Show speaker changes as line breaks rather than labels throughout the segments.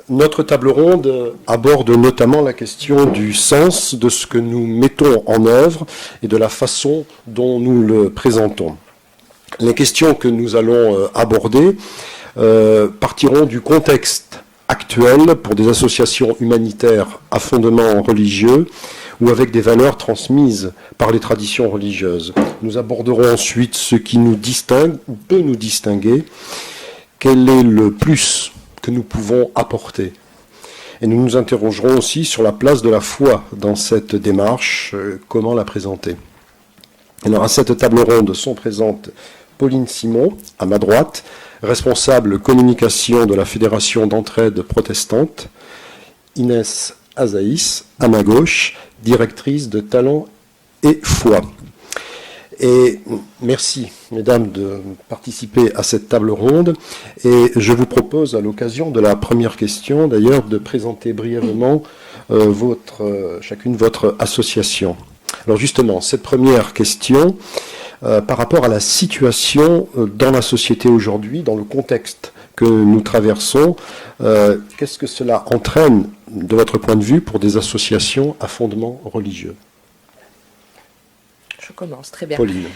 Notre table ronde aborde notamment la question du sens de ce que nous mettons en œuvre et de la façon dont nous le présentons. Les questions que nous allons aborder partiront du contexte actuel pour des associations humanitaires à fondement religieux ou avec des valeurs transmises par les traditions religieuses. Nous aborderons ensuite ce qui nous distingue ou peut nous distinguer, quel est le plus que nous pouvons apporter. Et nous nous interrogerons aussi sur la place de la foi dans cette démarche, comment la présenter. Alors à cette table ronde sont présentes Pauline Simon, à ma droite, responsable communication de la Fédération d'entraide protestante, Inès Azaïs, à ma gauche, directrice de Talent et Foi. Et merci, mesdames, de participer à cette table ronde. Et je vous propose, à l'occasion de la première question, d'ailleurs, de présenter brièvement chacune votre association. Alors justement, cette première question, par rapport à la situation dans la société aujourd'hui, dans le contexte que nous traversons, qu'est-ce que cela entraîne, de votre point de vue, pour des associations à fondement religieux ?
Je commence, très bien.
Pauline.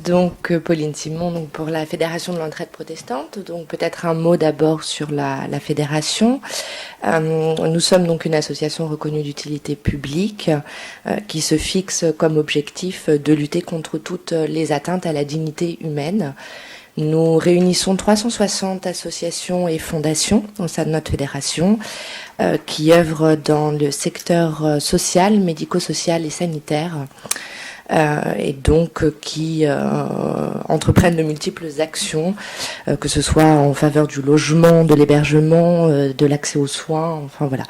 Donc, Pauline Simon, donc, pour la Fédération de l'entraide protestante. Donc, peut-être un mot d'abord sur la fédération. Nous sommes donc une association reconnue d'utilité publique qui se fixe comme objectif de lutter contre toutes les atteintes à la dignité humaine. Nous réunissons 360 associations et fondations au sein de notre fédération qui œuvrent dans le secteur social, médico-social et sanitaire. Et donc qui entreprennent de multiples actions, que ce soit en faveur du logement, de l'hébergement, de l'accès aux soins, enfin voilà.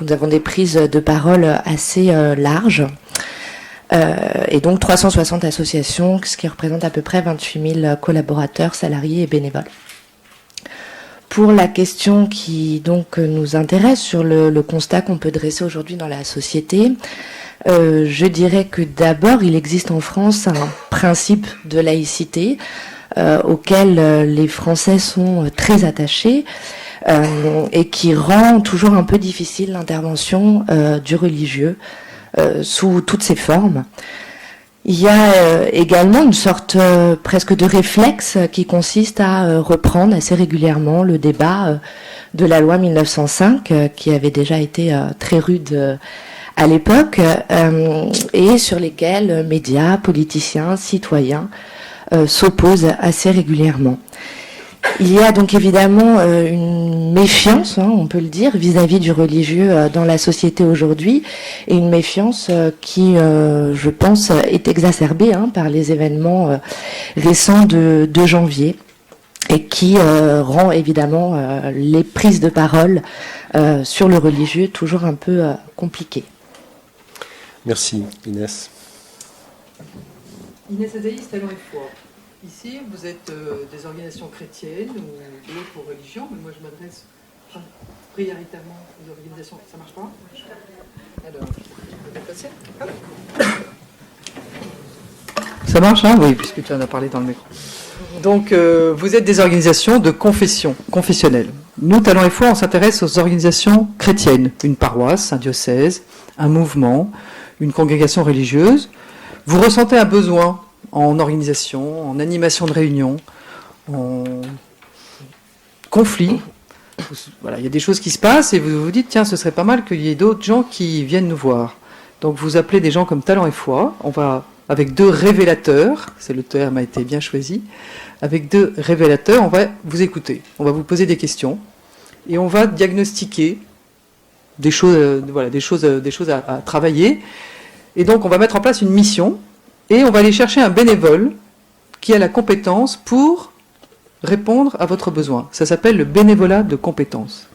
Nous avons des prises de parole assez larges. Et donc 360 associations, ce qui représente à peu près 28 000 collaborateurs, salariés et bénévoles. Pour la question qui donc nous intéresse sur le constat qu'on peut dresser aujourd'hui dans la société, je dirais que d'abord, il existe en France un principe de laïcité auquel les Français sont très attachés et qui rend toujours un peu difficile l'intervention du religieux sous toutes ses formes. Il y a également une sorte presque de réflexe qui consiste à reprendre assez régulièrement le débat de la loi 1905 qui avait déjà été très rude à l'époque, et sur lesquels médias, politiciens, citoyens s'opposent assez régulièrement. Il y a donc évidemment une méfiance, on peut le dire, vis-à-vis du religieux dans la société aujourd'hui, et une méfiance qui, je pense, est exacerbée par les événements récents de janvier, et qui rend évidemment les prises de parole sur le religieux toujours un peu compliquées.
Merci, Inès.
Inès Azaïs, Talent et Foi. Ici, vous êtes des organisations chrétiennes ou d'autres religions, mais moi je m'adresse prioritairement aux organisations. Ça marche pas ? Alors, je vais déplacer. Ça marche, hein ? Oui, puisque tu en as parlé dans le micro. Donc, vous êtes des organisations de confession, confessionnelles. Nous, Talent et Foi, on s'intéresse aux organisations chrétiennes, une paroisse, un diocèse, un mouvement, une congrégation religieuse. Vous ressentez un besoin en organisation, en animation de réunion, en conflit. Voilà, il y a des choses qui se passent et vous vous dites, tiens, ce serait pas mal qu'il y ait d'autres gens qui viennent nous voir. Donc vous appelez des gens comme Talent et Foi. On va, avec 2 révélateurs, c'est le terme a été bien choisi, avec 2 révélateurs, on va vous écouter. On va vous poser des questions et on va diagnostiquer des choses, voilà, des choses à travailler. Et donc, on va mettre en place une mission et on va aller chercher un bénévole qui a la compétence pour répondre à votre besoin. Ça s'appelle le bénévolat de compétences.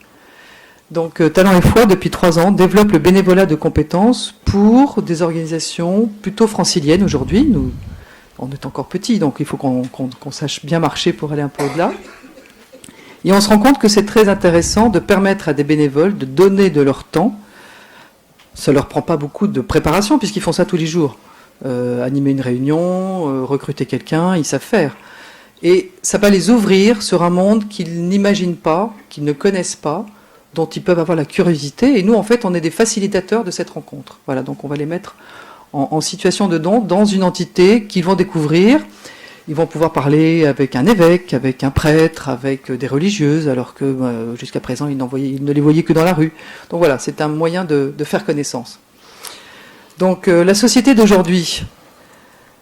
Donc, Talent et Foi, depuis 3 ans, développe le bénévolat de compétences pour des organisations plutôt franciliennes aujourd'hui. Nous, on est encore petits, donc il faut qu'on sache bien marcher pour aller un peu au-delà. Et on se rend compte que c'est très intéressant de permettre à des bénévoles de donner de leur temps. Ça ne leur prend pas beaucoup de préparation, puisqu'ils font ça tous les jours. Animer une réunion, recruter quelqu'un, ils savent faire. Et ça va les ouvrir sur un monde qu'ils n'imaginent pas, qu'ils ne connaissent pas, dont ils peuvent avoir la curiosité. Et nous, en fait, on est des facilitateurs de cette rencontre. Voilà, donc on va les mettre en situation de don dans une entité qu'ils vont découvrir. Ils vont pouvoir parler avec un évêque, avec un prêtre, avec des religieuses, alors que jusqu'à présent, ils ne les voyaient que dans la rue. Donc voilà, c'est un moyen de faire connaissance. Donc la société d'aujourd'hui.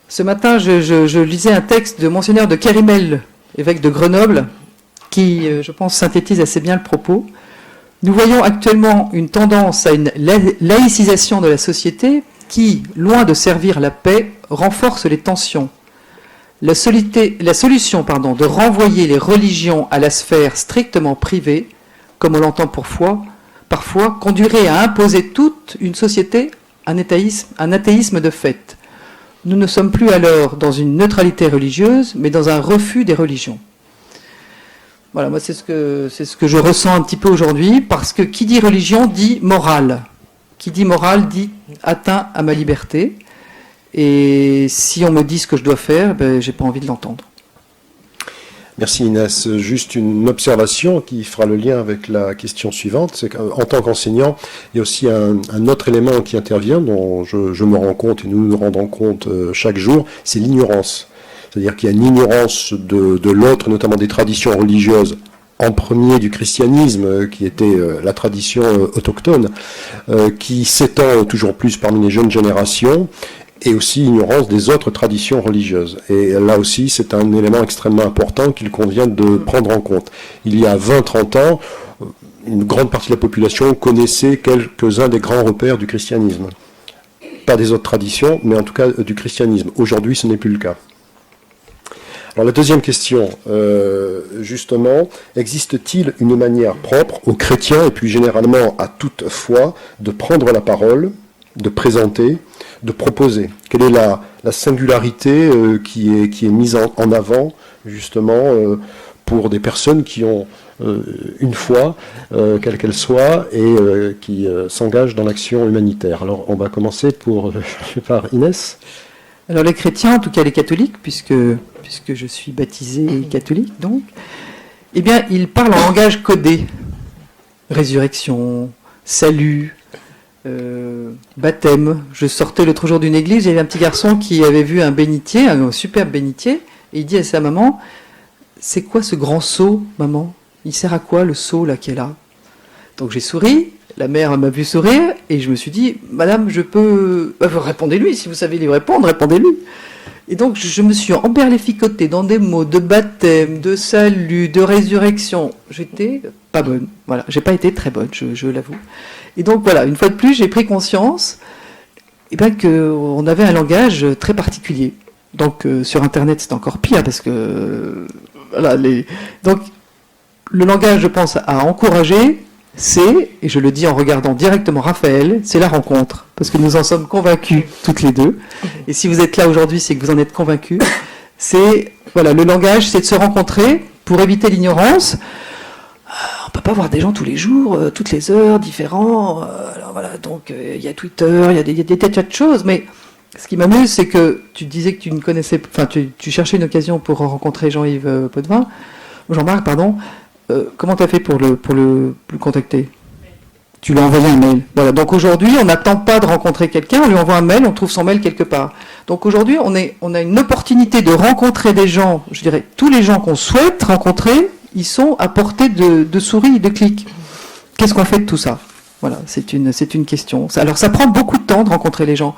Ce matin, je lisais un texte de Monseigneur de Kérimel, évêque de Grenoble, qui, je pense, synthétise assez bien le propos. Nous voyons actuellement une tendance à une laïcisation de la société qui, loin de servir la paix, renforce les tensions. La solution de renvoyer les religions à la sphère strictement privée, comme on l'entend parfois, conduirait à imposer toute une société un athéisme de fait. Nous ne sommes plus alors dans une neutralité religieuse, mais dans un refus des religions. Voilà, moi c'est ce que je ressens un petit peu aujourd'hui, parce que qui dit religion dit morale. Qui dit morale dit atteint à ma liberté. Et si on me dit ce que je dois faire, j'ai pas envie de l'entendre.
Merci Inès. Juste une observation qui fera le lien avec la question suivante, c'est qu'en tant qu'enseignant, il y a aussi un autre élément qui intervient, dont je me rends compte et nous nous rendons compte chaque jour, c'est l'ignorance. C'est-à-dire qu'il y a une ignorance de l'autre, notamment des traditions religieuses, en premier du christianisme, qui était la tradition autochtone, qui s'étend toujours plus parmi les jeunes générations, et aussi ignorance des autres traditions religieuses. Et là aussi, c'est un élément extrêmement important qu'il convient de prendre en compte. Il y a 20-30 ans, une grande partie de la population connaissait quelques-uns des grands repères du christianisme. Pas des autres traditions, mais en tout cas du christianisme. Aujourd'hui, ce n'est plus le cas. Alors la deuxième question, justement, existe-t-il une manière propre aux chrétiens, et puis généralement à toute foi, de prendre la parole, de présenter, de proposer? Quelle est la singularité qui est mise en avant, justement, pour des personnes qui ont une foi, quelle qu'elle soit, et qui s'engagent dans l'action humanitaire? Alors, on va commencer par Inès.
Alors, les chrétiens, en tout cas les catholiques, puisque je suis baptisé catholique, donc, eh bien, ils parlent en langage codé. Résurrection, salut, baptême. Je sortais l'autre jour d'une église, il y avait un petit garçon qui avait vu un bénitier, un superbe bénitier, et il dit à sa maman, c'est quoi ce grand seau, maman? Il sert à quoi le seau là qui est là? Donc j'ai souri, la mère m'a vu sourire, et je me suis dit, madame, je peux... répondez-lui, si vous savez lui répondre, répondez-lui. Et donc je me suis emberlificotée dans des mots de baptême, de salut, de résurrection. J'étais pas bonne, voilà, j'ai pas été très bonne, je l'avoue. Et donc voilà, une fois de plus, j'ai pris conscience qu'on avait un langage très particulier. Donc sur Internet, c'est encore pire parce que voilà, donc le langage, je pense, à encourager, c'est, et je le dis en regardant directement Raphaël, c'est la rencontre, parce que nous en sommes convaincus toutes les deux. Et si vous êtes là aujourd'hui, c'est que vous en êtes convaincus. C'est voilà, le langage, c'est de se rencontrer pour éviter l'ignorance. On peut pas voir des gens tous les jours, toutes les heures, différents. Alors voilà, donc il y a Twitter, il y a des tas de choses. Mais ce qui m'amuse, c'est que tu disais que tu ne connaissais, enfin tu cherchais une occasion pour rencontrer Jean-Yves Potvin, Jean-Marc, pardon. Comment tu as fait pour le contacter? Tu lui as envoyé un mail. Voilà. Donc aujourd'hui, on n'attend pas de rencontrer quelqu'un, on lui envoie un mail, on trouve son mail quelque part. Donc aujourd'hui, on a une opportunité de rencontrer des gens, je dirais tous les gens qu'on souhaite rencontrer, ils sont à portée de souris et de clics. Qu'est-ce qu'on fait de tout ça? Voilà, c'est une question. Alors ça prend beaucoup de temps de rencontrer les gens.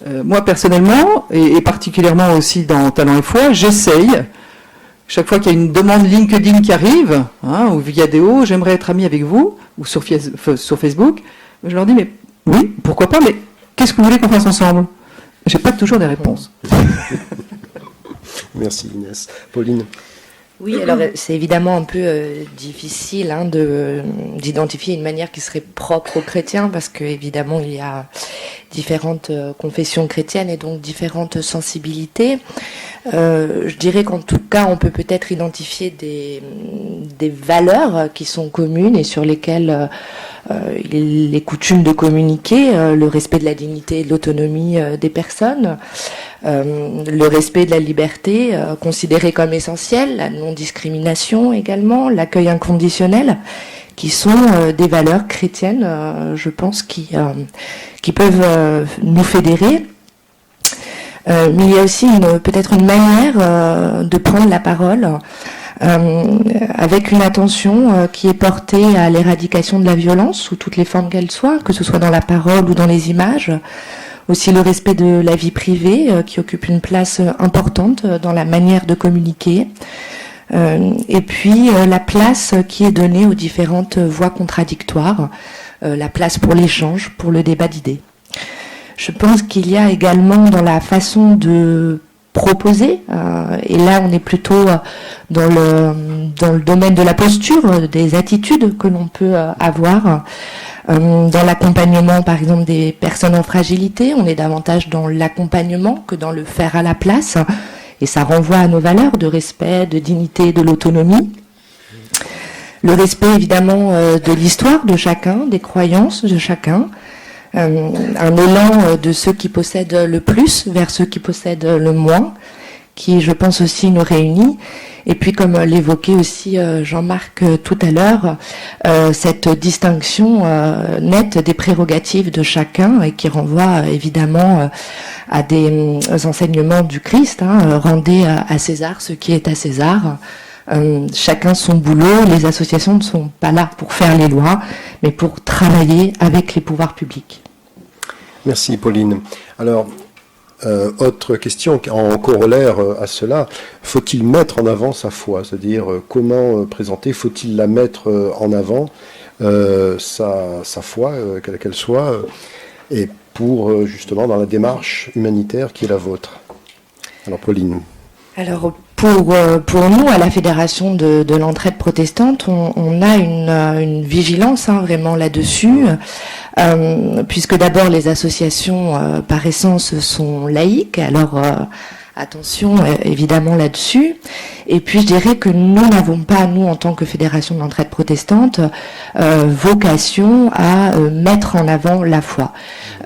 Moi personnellement, et particulièrement aussi dans Talent et Foi, j'essaye, chaque fois qu'il y a une demande LinkedIn qui arrive, ou Viadeo, j'aimerais être ami avec vous, ou sur Facebook, je leur dis, mais oui, pourquoi pas, mais qu'est-ce que vous voulez qu'on fasse ensemble? J'ai pas toujours des réponses.
Merci Inès. Pauline?
Oui, alors c'est évidemment un peu difficile d'identifier une manière qui serait propre aux chrétiens, parce que évidemment il y a différentes confessions chrétiennes et donc différentes sensibilités. Je dirais qu'en tout cas on peut peut-être identifier des valeurs qui sont communes et sur lesquelles il est coutume de communiquer, le respect de la dignité et de l'autonomie des personnes, le respect de la liberté considéré comme essentiel, la non-discrimination également, l'accueil inconditionnel, qui sont des valeurs chrétiennes, je pense, qui peuvent nous fédérer. Mais il y a aussi peut-être une manière de prendre la parole avec une attention qui est portée à l'éradication de la violence sous toutes les formes qu'elle soit, que ce soit dans la parole ou dans les images. Aussi le respect de la vie privée qui occupe une place importante dans la manière de communiquer. Et puis la place qui est donnée aux différentes voix contradictoires, la place pour l'échange, pour le débat d'idées. Je pense qu'il y a également dans la façon de proposer, et là on est plutôt dans le domaine de la posture, des attitudes que l'on peut avoir. Dans l'accompagnement, par exemple, des personnes en fragilité, on est davantage dans l'accompagnement que dans le faire à la place. Et ça renvoie à nos valeurs de respect, de dignité, de l'autonomie. Le respect, évidemment, de l'histoire de chacun, des croyances de chacun. Un élan de ceux qui possèdent le plus vers ceux qui possèdent le moins, qui, je pense, aussi nous réunit. Et puis, comme l'évoquait aussi Jean-Marc tout à l'heure, cette distinction nette des prérogatives de chacun et qui renvoie évidemment à des enseignements du Christ, rendez à César ce qui est à César. Chacun son boulot, les associations ne sont pas là pour faire les lois, mais pour travailler avec les pouvoirs publics.
Merci Pauline. Alors, autre question en corollaire à cela, faut-il mettre en avant sa foi? C'est-à-dire, comment présenter, faut-il la mettre en avant, sa foi, quelle qu'elle soit, et pour justement dans la démarche humanitaire qui est la vôtre? Alors Pauline.
Alors pour nous, à la Fédération de l'entraide protestante, on a une vigilance vraiment là-dessus, puisque d'abord les associations par essence sont laïques, alors attention évidemment là-dessus. Et puis je dirais que nous n'avons pas, nous en tant que Fédération de l'entraide protestante, vocation à mettre en avant la foi.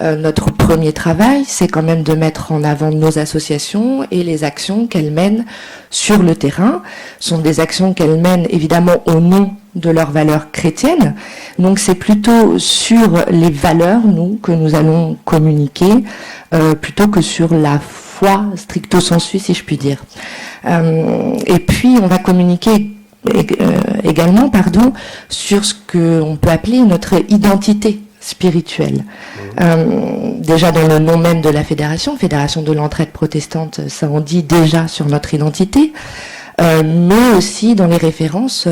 Notre premier travail, c'est quand même de mettre en avant nos associations et les actions qu'elles mènent sur le terrain. Ce sont des actions qu'elles mènent évidemment au nom de leurs valeurs chrétiennes. Donc c'est plutôt sur les valeurs, nous, que nous allons communiquer, plutôt que sur la foi stricto sensu, si je puis dire. Et puis on va communiquer également, sur ce qu'on peut appeler notre identité spirituelle. Déjà dans le nom même de la Fédération de l'entraide protestante, ça en dit déjà sur notre identité, mais aussi dans les références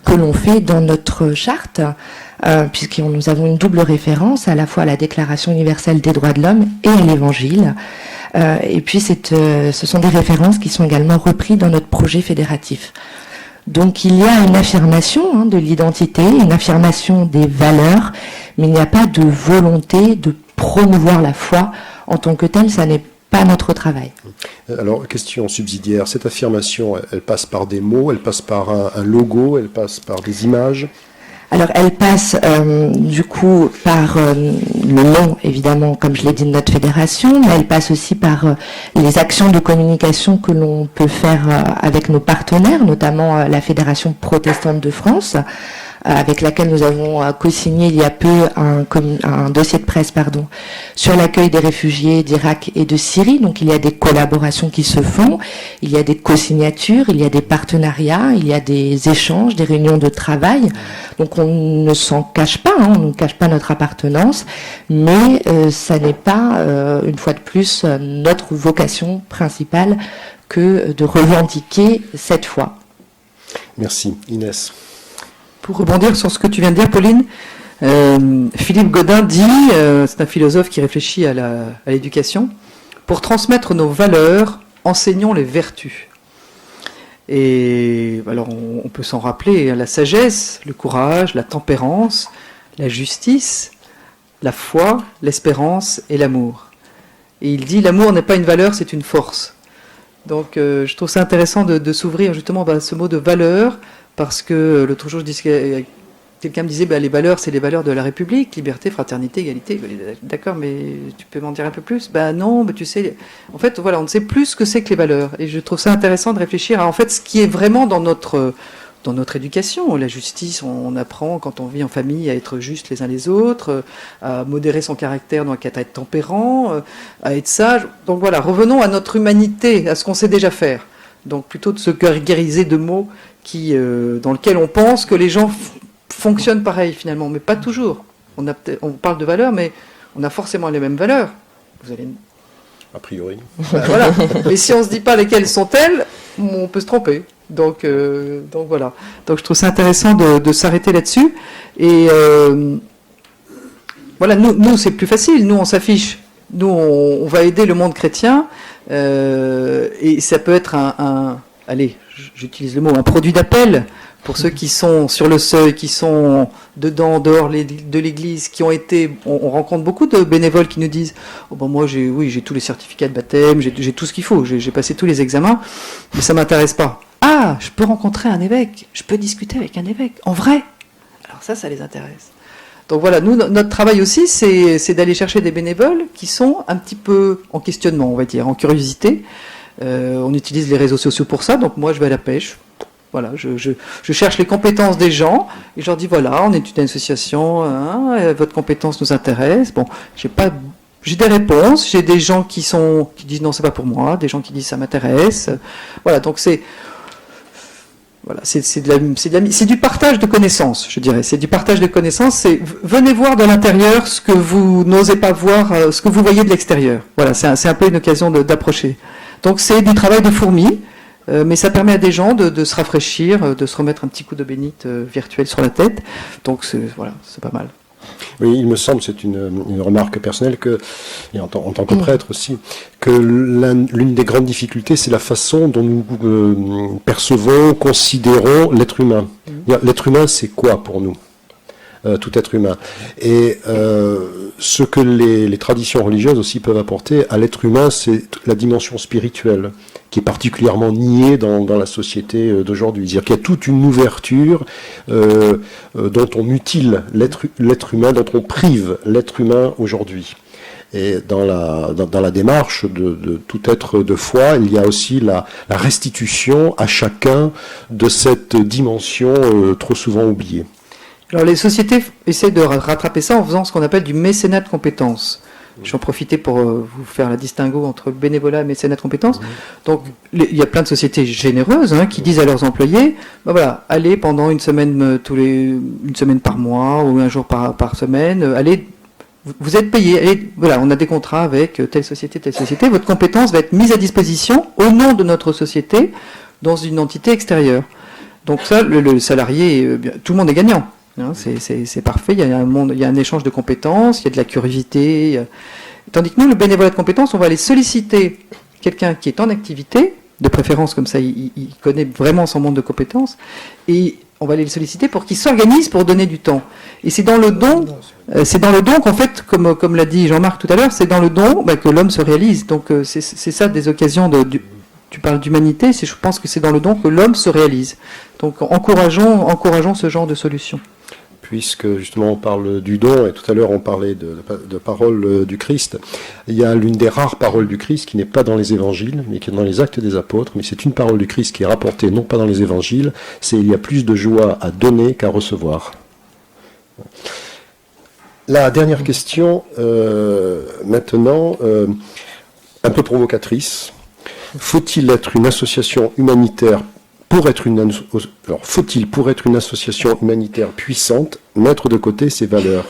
que l'on fait dans notre charte, puisque nous avons une double référence, à la fois à la Déclaration universelle des droits de l'homme et à l'Évangile. Et puis ce sont des références qui sont également reprises dans notre projet fédératif. Donc il y a une affirmation de l'identité, une affirmation des valeurs, mais il n'y a pas de volonté de promouvoir la foi en tant que telle, ça n'est pas notre travail.
Alors, question subsidiaire, cette affirmation, elle passe par des mots, elle passe par un logo, elle passe par des images?
Alors elle passe du coup par le nom, évidemment, comme je l'ai dit, de notre fédération, mais elle passe aussi par les actions de communication que l'on peut faire avec nos partenaires, notamment la Fédération protestante de France, avec laquelle nous avons co-signé il y a peu un dossier de presse sur l'accueil des réfugiés d'Irak et de Syrie. Donc il y a des collaborations qui se font, il y a des co-signatures, il y a des partenariats, il y a des échanges, des réunions de travail. Donc on ne s'en cache pas, on ne cache pas notre appartenance, mais ça n'est pas, une fois de plus, notre vocation principale que de revendiquer cette foi.
Merci. Inès.
Pour rebondir sur ce que tu viens de dire, Pauline, Philippe Godin dit, c'est un philosophe qui réfléchit à l'éducation, pour transmettre nos valeurs, enseignons les vertus. Et alors on peut s'en rappeler, la sagesse, le courage, la tempérance, la justice, la foi, l'espérance et l'amour. Et il dit, l'amour n'est pas une valeur, c'est une force. Donc je trouve ça intéressant de s'ouvrir justement à ce mot de valeur, parce que l'autre jour, quelqu'un me disait, les valeurs, c'est les valeurs de la République, liberté, fraternité, égalité. D'accord, mais tu peux m'en dire un peu plus? Non, tu sais, en fait, voilà, on ne sait plus ce que c'est que les valeurs. Et je trouve ça intéressant de réfléchir à, en fait, ce qui est vraiment dans dans notre éducation. La justice, on apprend quand on vit en famille à être juste les uns les autres, à modérer son caractère, donc à être tempérant, à être sage. Donc voilà, revenons à notre humanité, à ce qu'on sait déjà faire. Donc plutôt de se gargariser de mots dans lesquels on pense que les gens fonctionnent pareil finalement, mais pas toujours. On parle de valeurs, mais on a forcément les mêmes valeurs. Vous allez...
A priori.
Voilà. Mais si on ne se dit pas lesquelles sont-elles, on peut se tromper. Donc voilà. Donc je trouve ça intéressant de s'arrêter là-dessus. Et voilà, nous c'est plus facile. Nous on s'affiche. Nous on va aider le monde chrétien. Et ça peut être allez, j'utilise le mot, un produit d'appel pour ceux qui sont sur le seuil, qui sont dedans, dehors de l'église, qui ont été... On rencontre beaucoup de bénévoles qui nous disent « Oh ben moi, j'ai tous les certificats de baptême, j'ai tout ce qu'il faut, j'ai passé tous les examens, mais ça ne m'intéresse pas. » Ah, je peux rencontrer un évêque, je peux discuter avec un évêque, en vrai. Alors ça les intéresse. Donc voilà, nous, notre travail aussi, c'est d'aller chercher des bénévoles qui sont un petit peu en questionnement, on va dire, en curiosité. On utilise les réseaux sociaux pour ça, donc moi, je vais à la pêche. Voilà, je cherche les compétences des gens et je leur dis voilà, on est une association, votre compétence nous intéresse. Bon, j'ai des réponses, j'ai des gens qui disent non, c'est pas pour moi, des gens qui disent ça m'intéresse. Voilà, donc c'est du partage de connaissances, je dirais. C'est du partage de connaissances. C'est venez voir de l'intérieur ce que vous n'osez pas voir, ce que vous voyez de l'extérieur. Voilà, c'est un peu une occasion d'approcher. Donc c'est du travail de fourmi. Mais ça permet à des gens de se rafraîchir, de se remettre un petit coup de bénite virtuel sur la tête. Donc voilà, c'est pas mal.
Oui, il me semble, c'est une remarque personnelle, et en tant que prêtre aussi, que l'une des grandes difficultés, c'est la façon dont nous percevons, considérons l'être humain. L'être humain, c'est quoi pour nous ? Tout être humain. Et ce que les traditions religieuses aussi peuvent apporter à l'être humain, c'est la dimension spirituelle, qui est particulièrement niée dans la société d'aujourd'hui. C'est-à-dire qu'il y a toute une ouverture dont on mutile l'être humain, dont on prive l'être humain aujourd'hui. Et dans la démarche de tout être de foi, il y a aussi la restitution à chacun de cette dimension trop souvent oubliée.
Alors les sociétés essaient de rattraper ça en faisant ce qu'on appelle du mécénat de compétences. J'en profitais pour vous faire la distinguo entre bénévolat et mécénat de compétences. Donc il y a plein de sociétés généreuses qui disent à leurs employés, ben voilà, allez pendant une semaine par mois ou un jour par semaine, allez, vous êtes payé, allez, voilà, on a des contrats avec telle société, votre compétence va être mise à disposition au nom de notre société dans une entité extérieure. Donc ça, le salarié, tout le monde est gagnant. C'est parfait, il y a un échange de compétences, il y a de la curiosité. Tandis que nous, le bénévolat de compétences, on va aller solliciter quelqu'un qui est en activité, de préférence comme ça, il connaît vraiment son monde de compétences, et on va aller le solliciter pour qu'il s'organise pour donner du temps. Et c'est dans le don qu'en fait, comme l'a dit Jean-Marc tout à l'heure, c'est dans le don que l'homme se réalise. Donc c'est ça des occasions tu parles d'humanité, je pense que c'est dans le don que l'homme se réalise. Donc encourageons ce genre de solution.
Puisque justement on parle du don, et tout à l'heure on parlait de parole du Christ, il y a l'une des rares paroles du Christ qui n'est pas dans les évangiles, mais qui est dans les actes des apôtres, mais c'est une parole du Christ qui est rapportée non pas dans les évangiles, c'est « il y a plus de joie à donner qu'à recevoir ». La dernière question, maintenant, un peu provocatrice. Faut-il être une association humanitaire faut-il, pour être une association humanitaire puissante, mettre de côté ses valeurs ?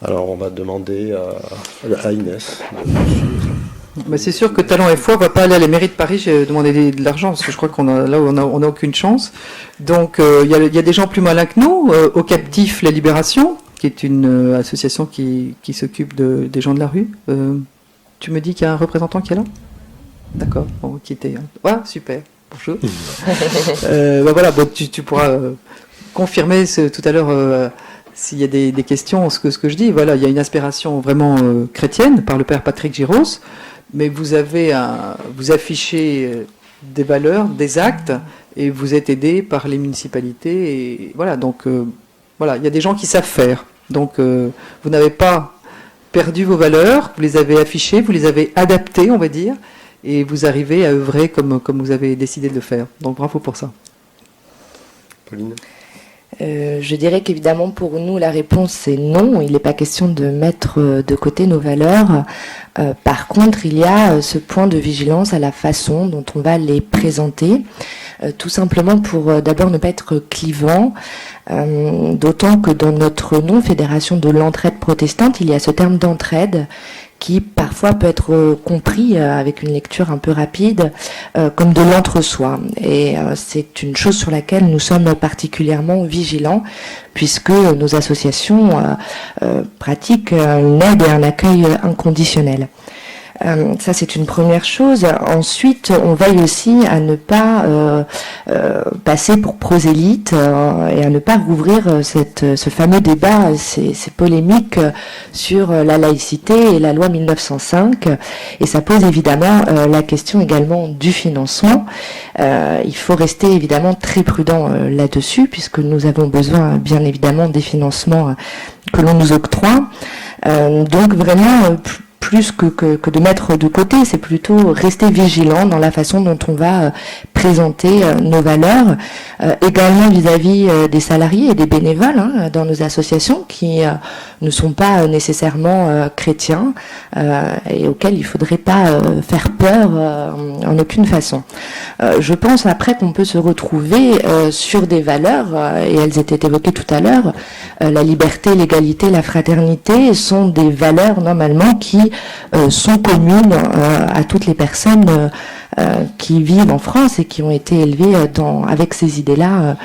Alors, on va demander à Inès.
C'est sûr que Talent et Foi ne va pas aller à la mairie de Paris demander de l'argent, parce que je crois qu'on a aucune chance. Donc, il y a des gens plus malins que nous, au Captif La Libération, qui est une association qui s'occupe des gens de la rue. Tu me dis qu'il y a un représentant qui est là ? D'accord, bon, qui était... Ouais, super, bonjour. Voilà, bon, tu pourras confirmer tout à l'heure s'il y a des questions, ce que je dis. Voilà, il y a une inspiration vraiment chrétienne par le père Patrick Giros, mais vous affichez des valeurs, des actes, et vous êtes aidé par les municipalités. Et voilà, donc voilà, il y a des gens qui savent faire. Donc vous n'avez pas perdu vos valeurs, vous les avez affichées, vous les avez adaptées, on va dire, et vous arrivez à œuvrer comme vous avez décidé de le faire. Donc bravo pour ça.
Pauline?
Je dirais qu'évidemment pour nous la réponse c'est non, il n'est pas question de mettre de côté nos valeurs. Par contre il y a ce point de vigilance à la façon dont on va les présenter, tout simplement pour d'abord ne pas être clivant, d'autant que dans notre nom, Fédération de l'entraide protestante, il y a ce terme d'entraide qui parfois peut être compris avec une lecture un peu rapide comme de l'entre-soi. Et c'est une chose sur laquelle nous sommes particulièrement vigilants puisque nos associations pratiquent une aide et un accueil inconditionnel. Ça, c'est une première chose. Ensuite, on veille aussi à ne pas passer pour prosélyte et à ne pas rouvrir ce fameux débat, ces polémiques sur la laïcité et la loi 1905. Et ça pose évidemment la question également du financement. Il faut rester évidemment très prudent là-dessus, puisque nous avons besoin bien évidemment des financements que l'on nous octroie. Donc vraiment, plus que de mettre de côté, c'est plutôt rester vigilant dans la façon dont on va présenter nos valeurs, également vis-à-vis des salariés et des bénévoles dans nos associations qui ne sont pas nécessairement chrétiens et auxquels il ne faudrait pas faire peur en aucune façon. Je pense après qu'on peut se retrouver sur des valeurs, et elles étaient évoquées tout à l'heure, la liberté, l'égalité, la fraternité sont des valeurs normalement qui sont communes à toutes les personnes qui vivent en France et qui ont été élevées avec ces idées-là.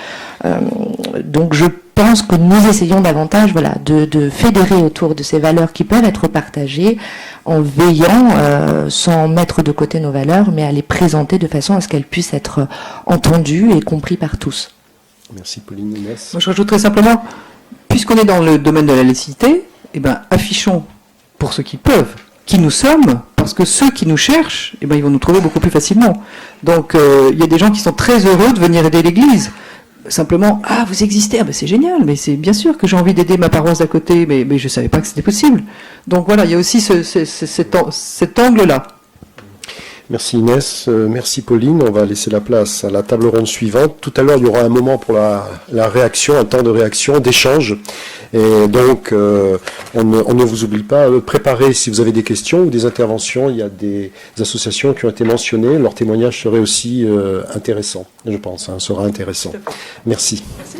Donc je pense que nous essayons davantage de fédérer autour de ces valeurs qui peuvent être partagées en veillant, sans mettre de côté nos valeurs, mais à les présenter de façon à ce qu'elles puissent être entendues et comprises par tous.
Merci Pauline. Inès.
Moi je rajouterais simplement, puisqu'on est dans le domaine de la laïcité, affichons pour ceux qui peuvent qui nous sommes, parce que ceux qui nous cherchent, ils vont nous trouver beaucoup plus facilement. Donc il y a des gens qui sont très heureux de venir aider l'Église. Simplement, vous existez, c'est génial, mais c'est bien sûr que j'ai envie d'aider ma paroisse d'à côté, mais je ne savais pas que c'était possible. Donc voilà, il y a aussi cet angle-là.
Merci Inès, merci Pauline. On va laisser la place à la table ronde suivante. Tout à l'heure, il y aura un moment pour la réaction, un temps de réaction, d'échange. Et donc, on ne vous oublie pas. Préparez, si vous avez des questions ou des interventions, il y a des associations qui ont été mentionnées. Leur témoignage serait aussi intéressant, je pense, sera intéressant. Merci.
Merci.